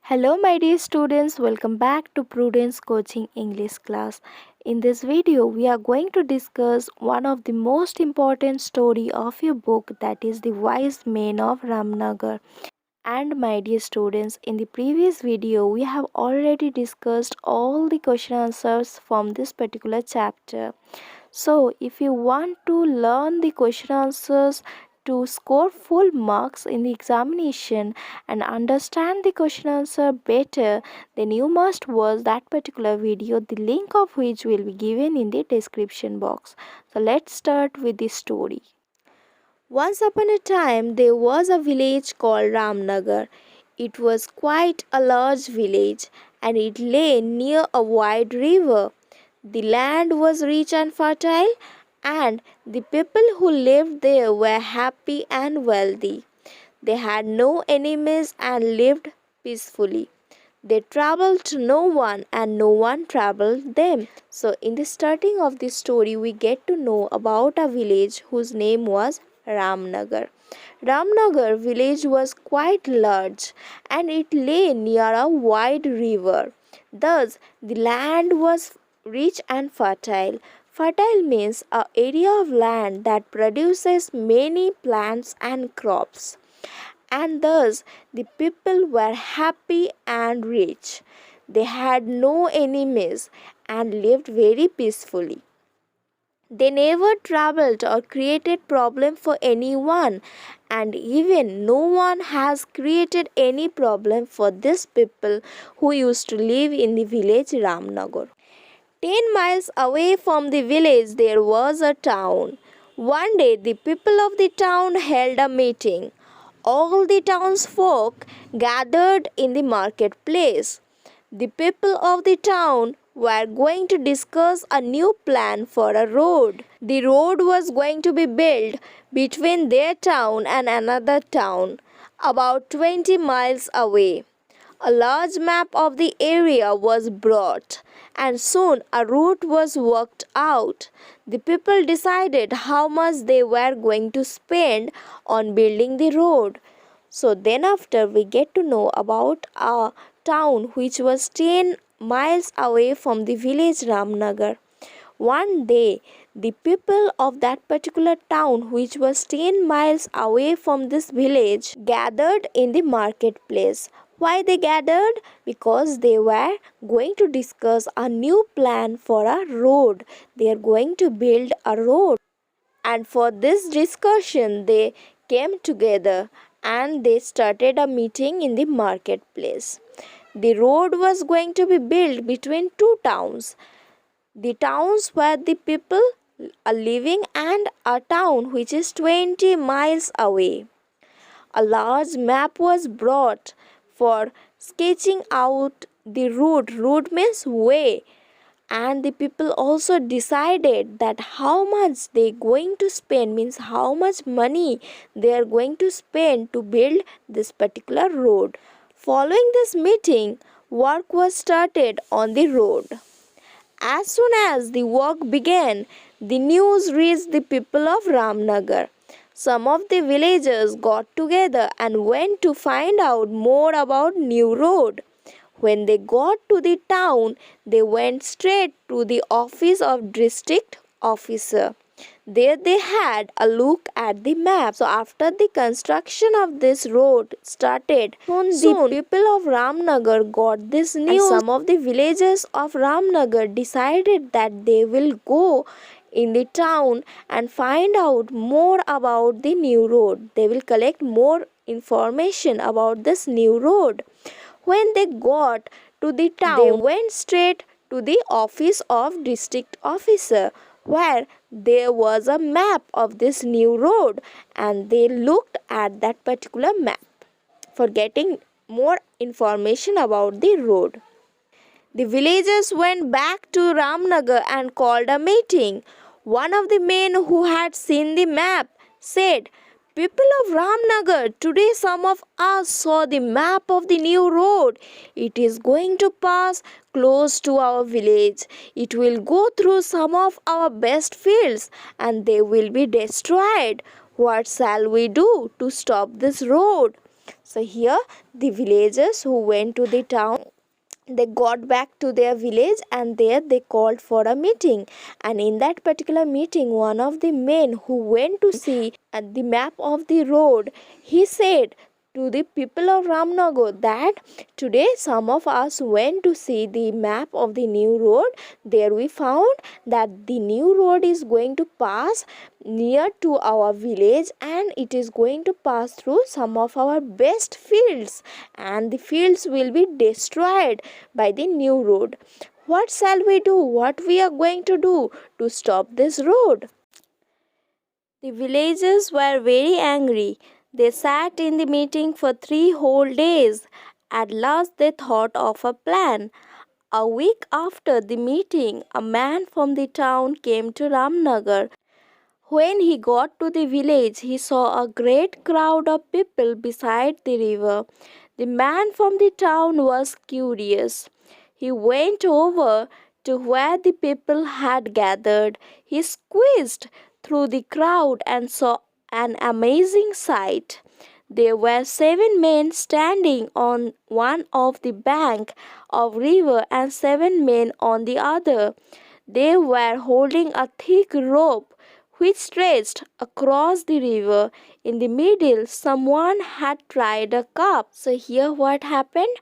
Hello my dear students, welcome back to Prudence Coaching English class. In this video, we are going to discuss one of the most important story of your book, that is the Wise Men of Ramnagar. And my dear students, in the previous video, we have already discussed all the question answers from this particular chapter. So, if you want to learn the question answers to score full marks in the examination and understand the question answer better, then you must watch that particular video, the link of which will be given in the description box. So, let's start with the story. Once upon a time, there was a village called Ramnagar. It was quite a large village and it lay near a wide river. The land was rich and fertile, and the people who lived there were happy and wealthy. They had no enemies and lived peacefully. They traveled to no one and no one traveled them. So, in the starting of this story, we get to know about a village whose name was Ramnagar. Ramnagar village was quite large and it lay near a wide river. Thus, the land was rich and fertile. Fertile means an area of land that produces many plants and crops. And thus the people were happy and rich. They had no enemies and lived very peacefully. They never troubled or created problem for anyone, and even no one has created any problem for these people who used to live in the village Ramnagar. 10 miles away from the village there was a town. One day the people of the town held a meeting. All the townsfolk gathered in the marketplace. The people of the town were going to discuss a new plan for a road. The road was going to be built between their town and another town, about 20 miles away. A large map of the area was brought, and soon a route was worked out. The people decided how much they were going to spend on building the road. So then after we get to know about a town which was 10 miles away from the village Ramnagar. One day, the people of that particular town, which was 10 miles away from this village, gathered in the marketplace. Why they gathered? Because they were going to discuss a new plan for a road. They are going to build a road. And for this discussion, they came together and they started a meeting in the marketplace. The road was going to be built between two towns. The towns where the people are living and a town which is 20 miles away. A large map was brought for sketching out the route. Route means way. And the people also decided that how much they going to spend, means how much money they are going to spend to build this particular road. Following this meeting, work was started on the road. As soon as the work began, the news reached the people of Ramnagar. Some of the villagers got together and went to find out more about new road. When they got to the town, they went straight to the office of district officer. There they had a look at the map. So after the construction of this road started, soon the people of Ramnagar got this news. And some of the villagers of Ramnagar decided that they will go in the town and find out more about the new road. They will collect more information about this new road. When they got to the town, they went straight to the office of district officer, where there was a map of this new road, and they looked at that particular map for getting more information about the road. The villagers went back to Ramnagar and called a meeting. One of the men who had seen the map said, "People of Ramnagar, today some of us saw the map of the new road. It is going to pass close to our village. It will go through some of our best fields and they will be destroyed. What shall we do to stop this road?" So here the villagers who went to the town, they got back to their village, and there they called for a meeting. And in that particular meeting, one of the men who went to see the map of the road, he said to the people of Ramnagar that today some of us went to see the map of the new road. There we found that the new road is going to pass near to our village, and it is going to pass through some of our best fields, and the fields will be destroyed by the new road. What shall we do? What we are going to do to stop this road? The villagers were very angry. They sat in the meeting for 3 whole days. At last they thought of a plan. A week after the meeting, a man from the town came to Ramnagar. When he got to the village, he saw a great crowd of people beside the river. The man from the town was curious. He went over to where the people had gathered. He squeezed through the crowd and saw an amazing sight. There were 7 men standing on one of the bank of river and 7 men on the other. They were holding a thick rope which stretched across the river. In the middle, someone had tied a cup. So here what happened?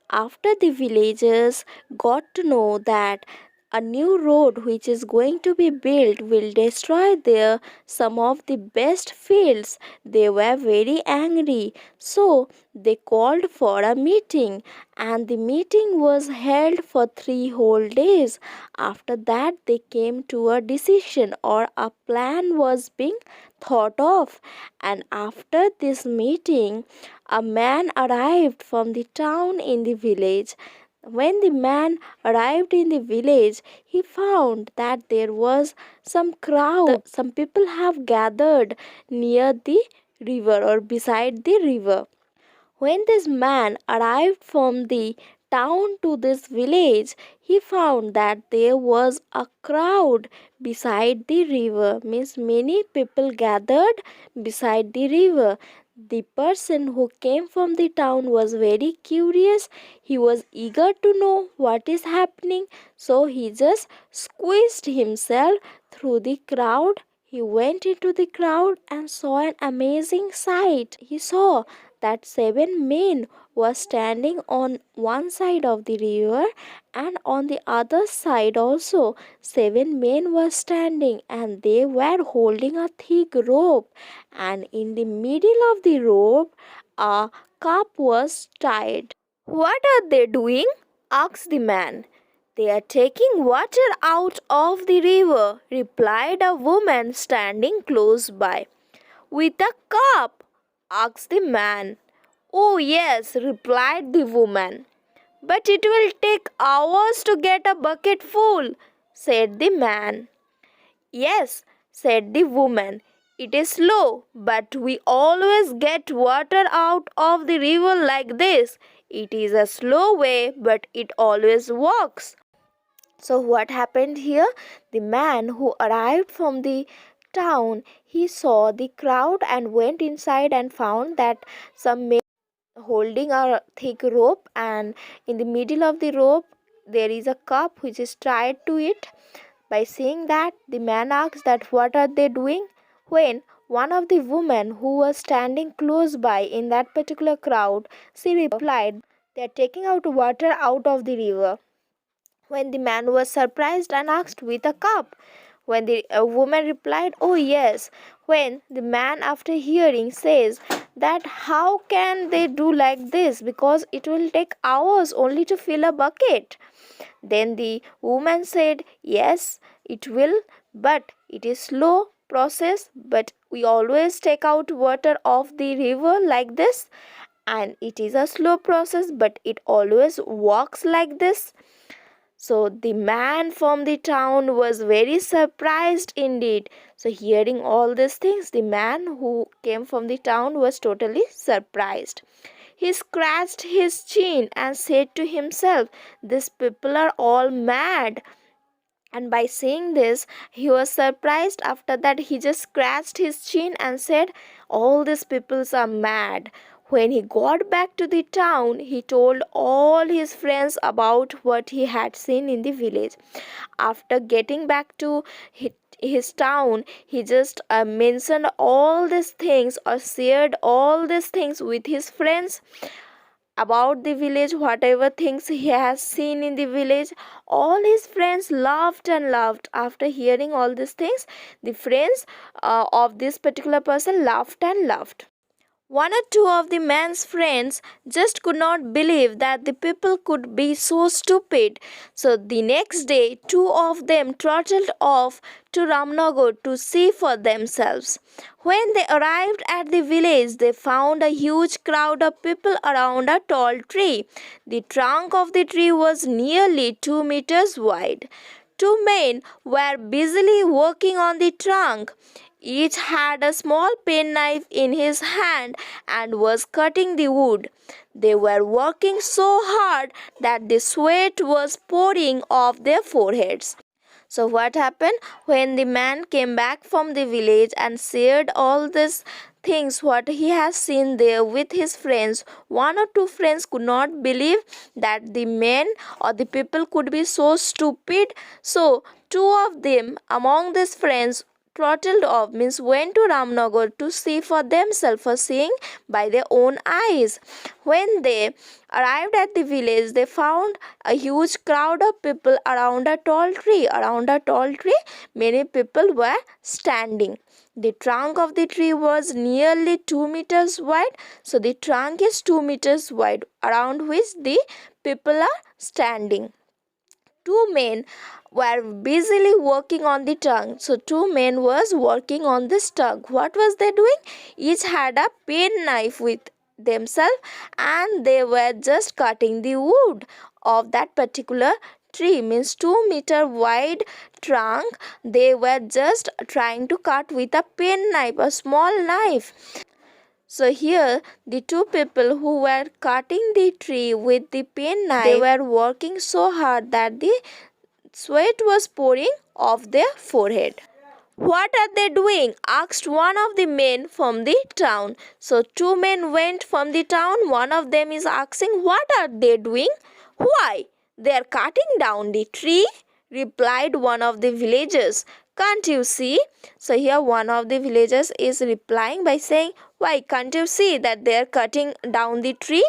After the villagers got to know that a new road which is going to be built will destroy their some of the best fields, they were very angry. So they called for a meeting, and the meeting was held for 3 whole days. After that, they came to a decision, or a plan was being thought of. And after this meeting, a man arrived from the town in the village. When the man arrived in the village, he found that there was some crowd. Some people have gathered near the river or beside the river. When this man arrived from the town to this village, he found that there was a crowd beside the river. Means many people gathered beside the river. The person who came from the town was very curious. He was eager to know what is happening. So he just squeezed himself through the crowd. He went into the crowd and saw an amazing sight. He saw that 7 men were standing on one side of the river, and on the other side also 7 men were standing, and they were holding a thick rope, and in the middle of the rope a cup was tied. "What are they doing?" asked the man. "They are taking water out of the river," replied a woman standing close by. "With a cup?" asked the man. "Oh, yes," replied the woman. "But it will take hours to get a bucket full," said the man. "Yes," said the woman, "it is slow, but we always get water out of the river like this. It is a slow way, but it always works." So what happened here? The man who arrived from the town, he saw the crowd and went inside and found that some men holding a thick rope, and in the middle of the rope there is a cup which is tied to it. By seeing that, the man asked that what are they doing, when one of the women who was standing close by in that particular crowd, she replied, "They are taking out water out of the river." When the man was surprised and asked, "With a cup?" When the woman replied, "Oh, yes." When the man, after hearing, says that how can they do like this, because it will take hours only to fill a bucket. Then the woman said, "Yes, it will, but it is slow process, but we always take out water of the river like this, and it is a slow process, but it always works like this." So the man from the town was very surprised indeed. So hearing all these things, the man who came from the town was totally surprised. He scratched his chin and said to himself, "These people are all mad." And by saying this, he was surprised. After that, he just scratched his chin and said, "All these peoples are mad." When he got back to the town, he told all his friends about what he had seen in the village. After getting back to his town, he just mentioned all these things or shared all these things with his friends about the village, whatever things he has seen in the village. All his friends laughed and laughed. After hearing all these things, the friends of this particular person laughed and laughed. One or two of the man's friends just could not believe that the people could be so stupid. So the next day, two of them trotted off to Ramnagar to see for themselves. When they arrived at the village, they found a huge crowd of people around a tall tree. The trunk of the tree was nearly 2 meters wide. Two men were busily working on the trunk. Each had a small penknife in his hand and was cutting the wood. They were working so hard that the sweat was pouring off their foreheads. So what happened when the man came back from the village and shared all these things what he has seen there with his friends? One or two friends could not believe that the men or the people could be so stupid. So two of them among these friends trottled off, means went to Ramnagar to see for themselves, for seeing by their own eyes. When they arrived at the village, they found a huge crowd of people around a tall tree. Around a tall tree, many people were standing. The trunk of the tree was nearly 2 meters wide. So the trunk is 2 meters wide, around which the people are standing. Two men were busily working on the trunk. So two men was working on this trunk. What was they doing? Each had a pen knife with themselves and they were just cutting the wood of that particular tree, means 2 meter wide trunk. They were just trying to cut with a pen knife, a small knife. So here the two people who were cutting the tree with the pen knife, they were working so hard that the sweat was pouring off their forehead. What are they doing? Asked one of the men from the town. So two men went from the town. One of them is asking, what are they doing? Why? They are cutting down the tree, replied one of the villagers. Can't you see? So here one of the villagers is replying by saying, why can't you see that they are cutting down the tree?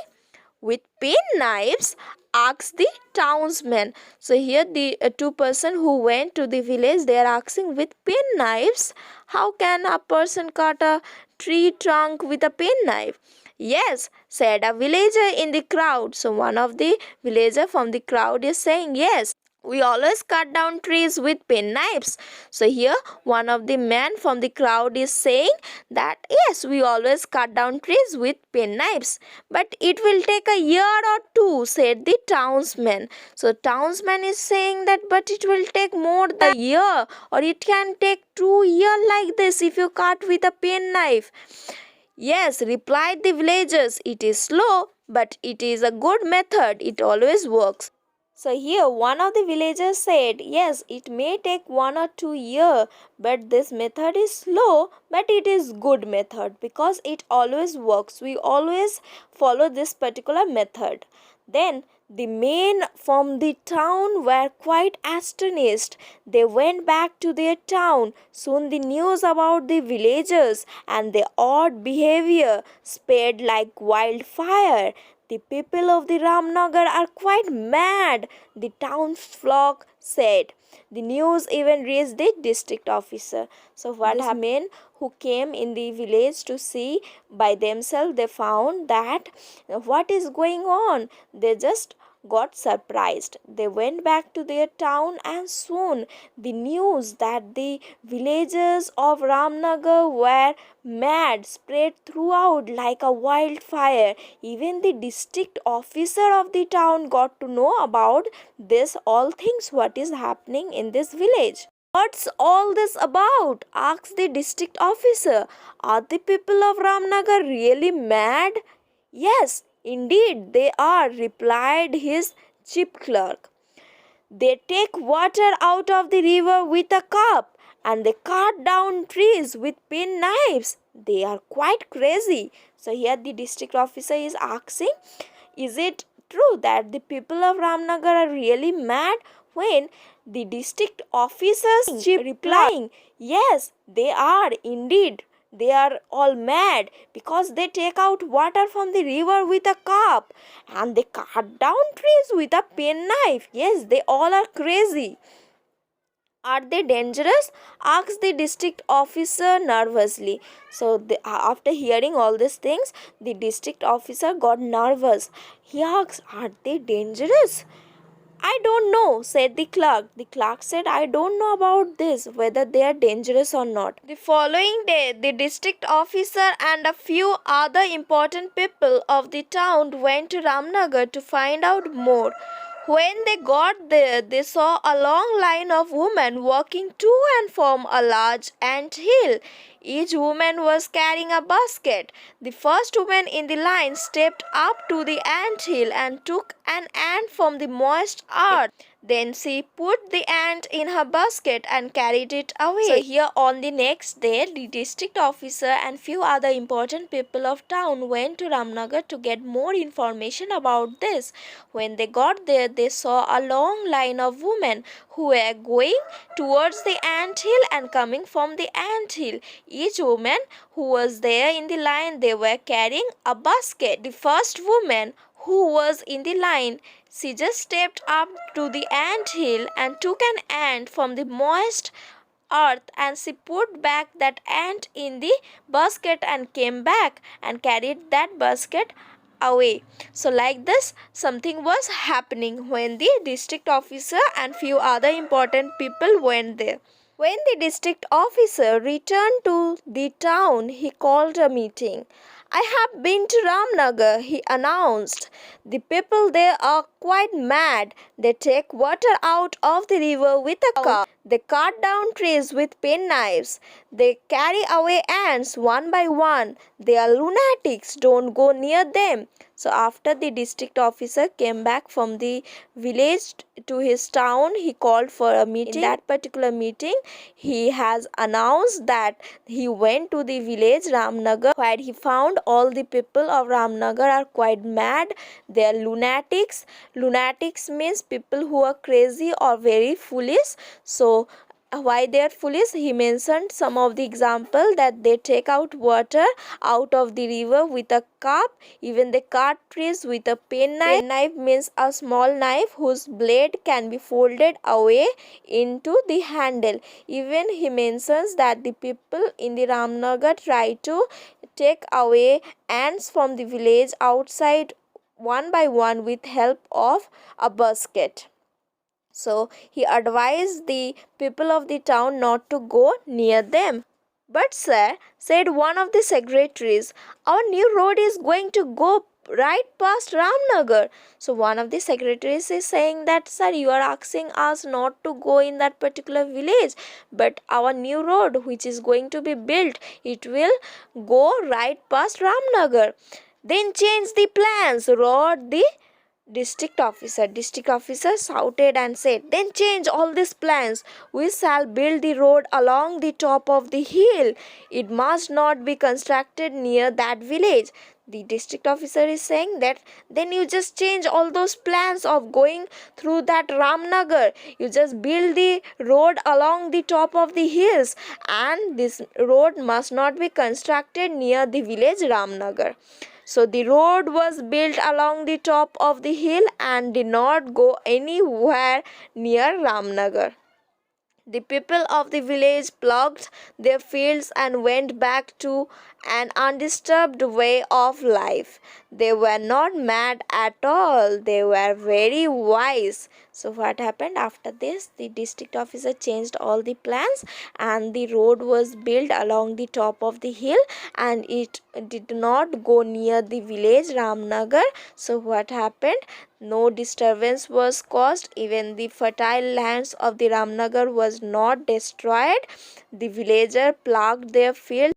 With pen knives? Asked the townsman. So here the two person who went to the village, they are asking, with pen knives? How can a person cut a tree trunk with a pen knife? Yes, said a villager in the crowd. So one of the villager from the crowd is saying, yes, we always cut down trees with pen knives. So here one of the men from the crowd is saying that yes, we always cut down trees with pen knives. But it will take a year or two, said the townsman. So townsman is saying that but it will take more than a year, or it can take 2 years like this if you cut with a pen knife. Yes, replied the villagers, it is slow, but it is a good method. It always works. So here one of the villagers said, yes, it may take 1 or 2 years, but this method is slow, but it is good method because it always works. We always follow this particular method. Then the men from the town were quite astonished. They went back to their town. Soon the news about the villagers and their odd behavior spread like wildfire. The people of the Ramnagar are quite mad, the townsfolk said. The news even reached the district officer. So what happened? Men who came in the village to see by themselves, they found that what is going on. They just got surprised. They went back to their town and soon the news that the villagers of Ramnagar were mad spread throughout like a wildfire. Even the district officer of the town got to know about this all things what is happening in this village. What's all this about? Asked the district officer. Are the people of Ramnagar really mad? Yes, indeed they are, replied his chief clerk. They take water out of the river with a cup and they cut down trees with pen knives. they are quite crazy. So here the district officer is asking, is it true that the people of Ramnagar are really mad? When the district officers replying, yes, they are indeed. They are all mad because they take out water from the river with a cup and they cut down trees with a penknife. Yes, they all are crazy. Are they dangerous? Asked the district officer nervously. So, after hearing all these things, the district officer got nervous. He asked, are they dangerous? I don't know, said the clerk. The clerk said, I don't know about this, whether they are dangerous or not. The following day, the district officer and a few other important people of the town went to Ramnagar to find out more. When they got there, they saw a long line of women walking to and from a large ant hill. Each woman was carrying a basket. The first woman in the line stepped up to the ant hill and took an ant from the moist earth. Then she put the ant in her basket and carried it away. So here on the next day, the district officer and few other important people of town went to Ramnagar to get more information about this. When they got there, they saw a long line of women who were going towards the ant hill and coming from the ant hill. Each woman who was there in the line, they were carrying a basket. The first woman who was in the line, she just stepped up to the ant hill and took an ant from the moist earth and she put back that ant in the basket and came back and carried that basket away. So like this, something was happening when the district officer and few other important people went there. When the district officer returned to the town, he called a meeting. I have been to Ramnagar, he announced. The people there are quite mad. They take water out of the river with a cup. They cut down trees with penknives. They carry away ants one by one. They are lunatics. Don't go near them. So after the district officer came back from the village to his town, he called for a meeting. In that particular meeting, he has announced that he went to the village Ramnagar, where he found all the people of Ramnagar are quite mad. They are lunatics. Lunatics means people who are crazy or very foolish. So why they are foolish, he mentioned some of the example that they take out water out of the river with a cup. Even they cut trees with a penknife. Penknife means a small knife whose blade can be folded away into the handle. Even he mentions that the people in the Ramnagar try to take away ants from the village outside one by one with help of a basket. So he advised the people of the town not to go near them. But sir, said one of the secretaries, our new road is going to go right past Ramnagar. So one of the secretaries is saying that, sir, you are asking us not to go in that particular village, but our new road which is going to be built, it will go right past Ramnagar. Then change the plans, roared the district officer. District officer shouted and said, then change all these plans. We shall build the road along the top of the hill. It must not be constructed near that village. The district officer is saying that then you just change all those plans of going through that Ramnagar. You just build the road along the top of the hills, and this road must not be constructed near the village Ramnagar. So the road was built along the top of the hill and did not go anywhere near Ramnagar. The people of the village plugged their fields and went back to an undisturbed way of life. They were not mad at all. They were very wise. So what happened after this? The district officer changed all the plans and the road was built along the top of the hill and it did not go near the village Ramnagar. So what happened? No disturbance was caused. Even the fertile lands of the Ramnagar was not destroyed. The villager plugged their field.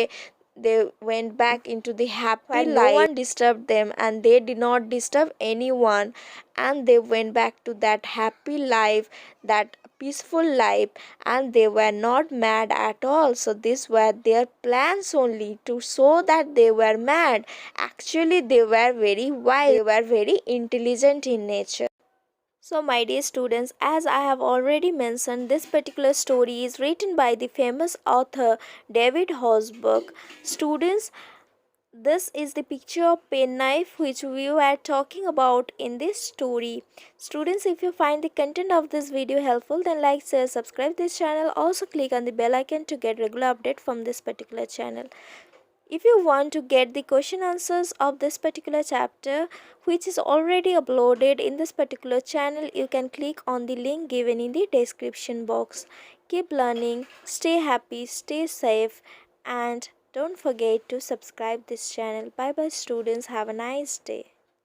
They went back into the happy life. No one disturbed them and they did not disturb anyone. And they went back to that happy life, that peaceful life, and they were not mad at all. So these were their plans only to show that they were mad. Actually, they were very wise, they were very intelligent in nature. So, my dear students, as I have already mentioned, this particular story is written by the famous author David Horsburgh. Students, this is the picture of penknife which we were talking about in this story. Students, if you find the content of this video helpful, then like, share, subscribe this channel. Also click on the bell icon to get regular update from this particular channel. If you want to get the question answers of this particular chapter, which is already uploaded in this particular channel, you can click on the link given in the description box. Keep learning, stay happy, stay safe, and don't forget to subscribe this channel. Bye bye students, have a nice day.